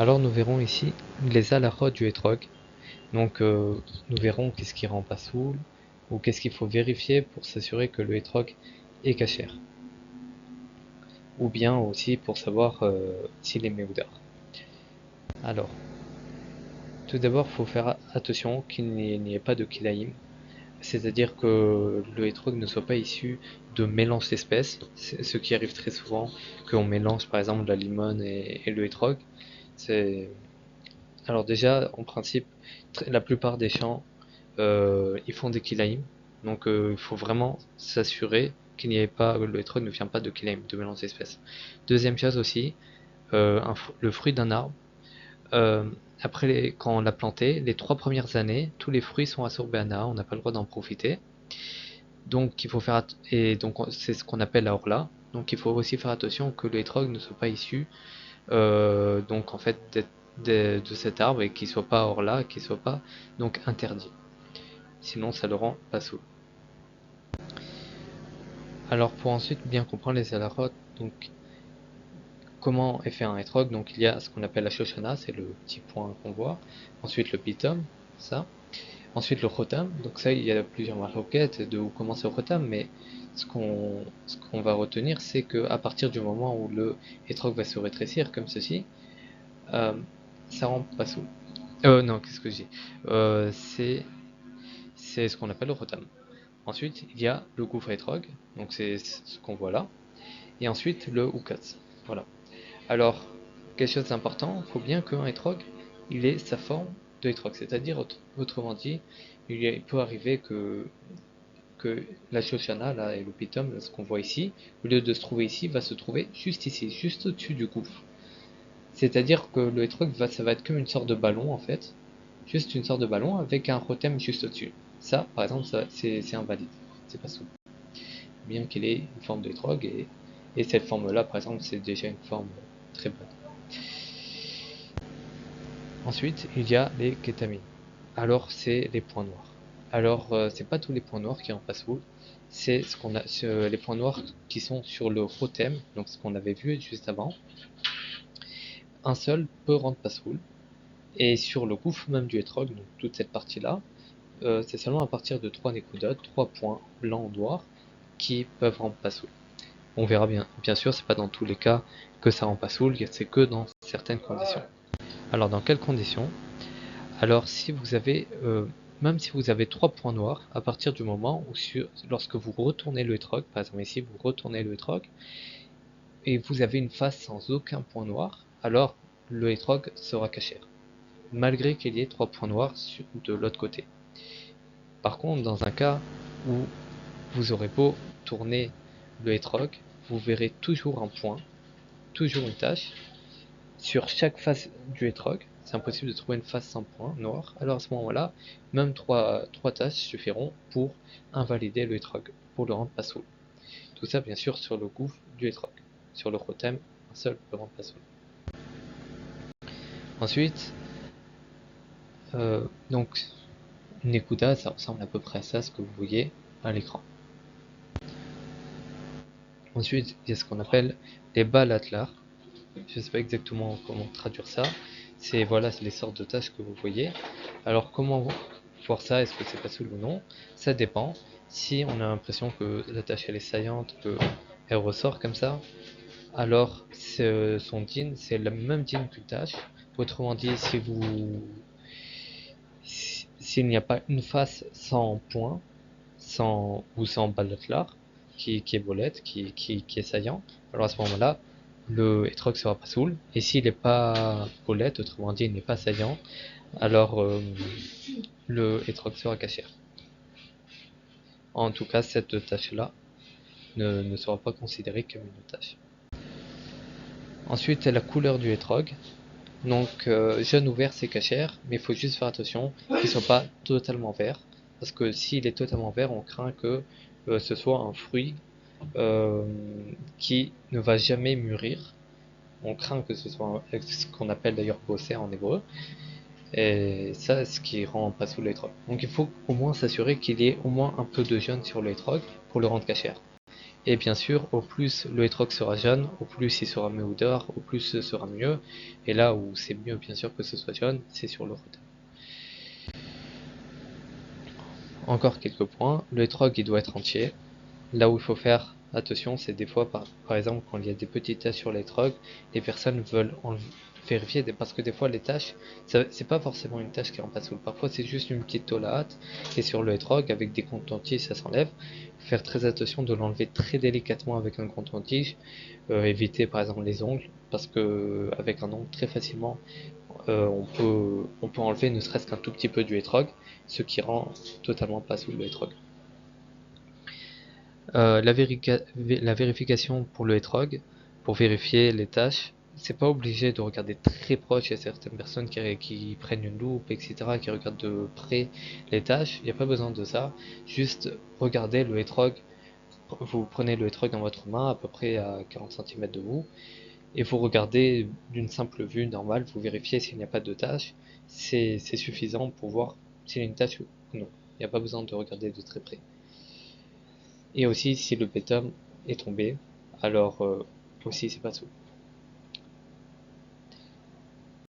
Alors nous verrons ici les halachot du hétrog. Donc nous verrons qu'est-ce qui rend pas soul ou qu'est-ce qu'il faut vérifier pour s'assurer que le hétrog est cachère. Ou bien aussi pour savoir s'il est méoudar. Alors, tout d'abord, il faut faire attention qu'il n'y ait pas de kilaïm, c'est-à-dire que le hétrog ne soit pas issu de mélange d'espèces, ce qui arrive très souvent, qu'on mélange par exemple la limone et le hétrog. Alors déjà, en principe, la plupart des champs, ils font des kilaïm, donc il faut vraiment s'assurer qu'il n'y ait pas, le hétrog ne vient pas de kilaïm, de mélange d'espèces. Deuxième chose aussi, le fruit d'un arbre, euh, quand on l'a planté, les 3 premières années, tous les fruits sont assorbés à na, on n'a pas le droit d'en profiter. Donc il faut faire et donc c'est ce qu'on appelle la orla. Donc il faut aussi faire attention que le hétrog ne soit pas issu donc en fait de cet arbre et qu'il soit pas orla, qu'il soit pas donc interdit. Sinon ça le rend pas sourd. Alors pour ensuite bien comprendre les halachot, donc comment est fait un hétrog, donc il y a ce qu'on appelle la shoshana, c'est le petit point qu'on voit. Ensuite le pitom, ça. Ensuite le chotam, donc ça il y a plusieurs maroquettes de où commencer au chotam, mais ce qu'on va retenir c'est que à partir du moment où le hétrog va se rétrécir comme ceci, euh, ça rend pas sourd. Non, qu'est-ce que j'ai c'est ce qu'on appelle le chotam. Ensuite il y a le gouffre hétrog, donc c'est ce qu'on voit là, et ensuite le ukaz. Voilà. Alors, quelque chose d'important, il faut bien qu'un hétrog, il ait sa forme de hétrog, c'est-à-dire, autrement dit, il peut arriver que la Shoshana là, et le Pitum, ce qu'on voit ici, au lieu de se trouver ici, va se trouver juste ici, juste au-dessus du gouffre. C'est-à-dire que le hétrog, ça va être comme une sorte de ballon en fait, juste une sorte de ballon avec un rotem juste au-dessus. Ça, par exemple, c'est invalide, c'est pas souple. Bien qu'il ait une forme de hétrog, et cette forme-là, par exemple, c'est déjà une forme très bonne. Ensuite, il y a les kétamines. Alors, c'est les points noirs. Alors, c'est pas tous les points noirs qui en passent full. C'est les points noirs qui sont sur le rotem, donc ce qu'on avait vu juste avant. Un seul peut rendre passe full. Et sur le gouffre même du hétrog, donc toute cette partie-là, c'est seulement à partir de 3 nekudot, 3 points blancs ou noirs, qui peuvent rendre passe full. On verra bien. Bien sûr, c'est pas dans tous les cas que ça rend pas full, c'est que dans certaines conditions. Alors, dans quelles conditions? Alors si vous avez, même si vous avez 3 points noirs, à partir du moment où lorsque vous retournez le hétrog, par exemple ici vous retournez le hétrog, et vous avez une face sans aucun point noir, alors le hétrog sera cachère, malgré qu'il y ait 3 points noirs de l'autre côté. Par contre, dans un cas où vous aurez beau tourner le hétrog, vous verrez toujours un point, toujours une tache, sur chaque face du hétrog. C'est impossible de trouver une face sans point noir. Alors à ce moment-là, même trois tâches suffiront pour invalider le hétrog, pour le rendre pas soul. Tout ça bien sûr sur le gouffre du hétrog. Sur le rotem, un seul peut le rendre pas soul. Ensuite, donc une écouta, ça ressemble à peu près à ça, ce que vous voyez à l'écran. Ensuite, il y a ce qu'on appelle les balatlar. Je ne sais pas exactement comment traduire ça. C'est voilà, c'est les sortes de tâches que vous voyez. Alors comment voir ça, est-ce que c'est facile ou non? Ça dépend. Si on a l'impression que la tâche elle est saillante, qu'elle ressort comme ça, alors son din, c'est le même din qu'une tâche. Autrement dit, s'il n'y a pas une face sans point, sans balatlar, qui est bolette, qui est saillant, alors à ce moment-là, le hétrog sera pas soul. Et s'il n'est pas bolette, autrement dit, il n'est pas saillant, alors le hétrog sera cachère. En tout cas, cette tâche-là ne sera pas considérée comme une tâche. Ensuite, la couleur du hétrog. Donc, jaune ou vert, c'est cachère, mais il faut juste faire attention qu'il ne soit pas totalement vert. Parce que s'il est totalement vert, on craint que ce soit un fruit euh, qui ne va jamais mûrir. On craint que ce soit ce qu'on appelle d'ailleurs bosser en hébreu. Et ça, ce qui rend pas sous l'étrog. Donc il faut au moins s'assurer qu'il y ait au moins un peu de jaune sur l'étrog pour le rendre cachère. Et bien sûr, au plus le hétrog sera jaune, au plus il sera mieux odeur, au plus ce sera mieux. Et là où c'est mieux bien sûr que ce soit jaune, c'est sur le rotem. Encore quelques points, le hétrog il doit être entier. Là où il faut faire attention, c'est des fois, par exemple, quand il y a des petites taches sur les trogs, les personnes veulent vérifier, parce que des fois, les taches, c'est pas forcément une tache qui est en passe. Parfois, c'est juste une petite tôle à hâte, et sur le hétrog, avec des coton-tiges, ça s'enlève. Faire très attention de l'enlever très délicatement avec un coton-tige. Éviter, par exemple, les ongles, parce que avec un ongle, très facilement, on peut enlever ne serait-ce qu'un tout petit peu du hétrog, ce qui rend totalement pas sous le hétrog. La vérification pour le hétrog, pour vérifier les tâches, c'est pas obligé de regarder très proche. Il y a certaines personnes qui prennent une loupe, etc., qui regardent de près les tâches. Il n'y a pas besoin de ça. Juste regardez le hétrog. Vous prenez le hétrog dans votre main, à peu près à 40 cm de vous, et vous regardez d'une simple vue normale. Vous vérifiez s'il n'y a pas de tâche. C'est suffisant pour voir s'il y a une tâche ou non. Il n'y a pas besoin de regarder de très près. Et aussi, si le pétome est tombé, alors aussi c'est pas tout.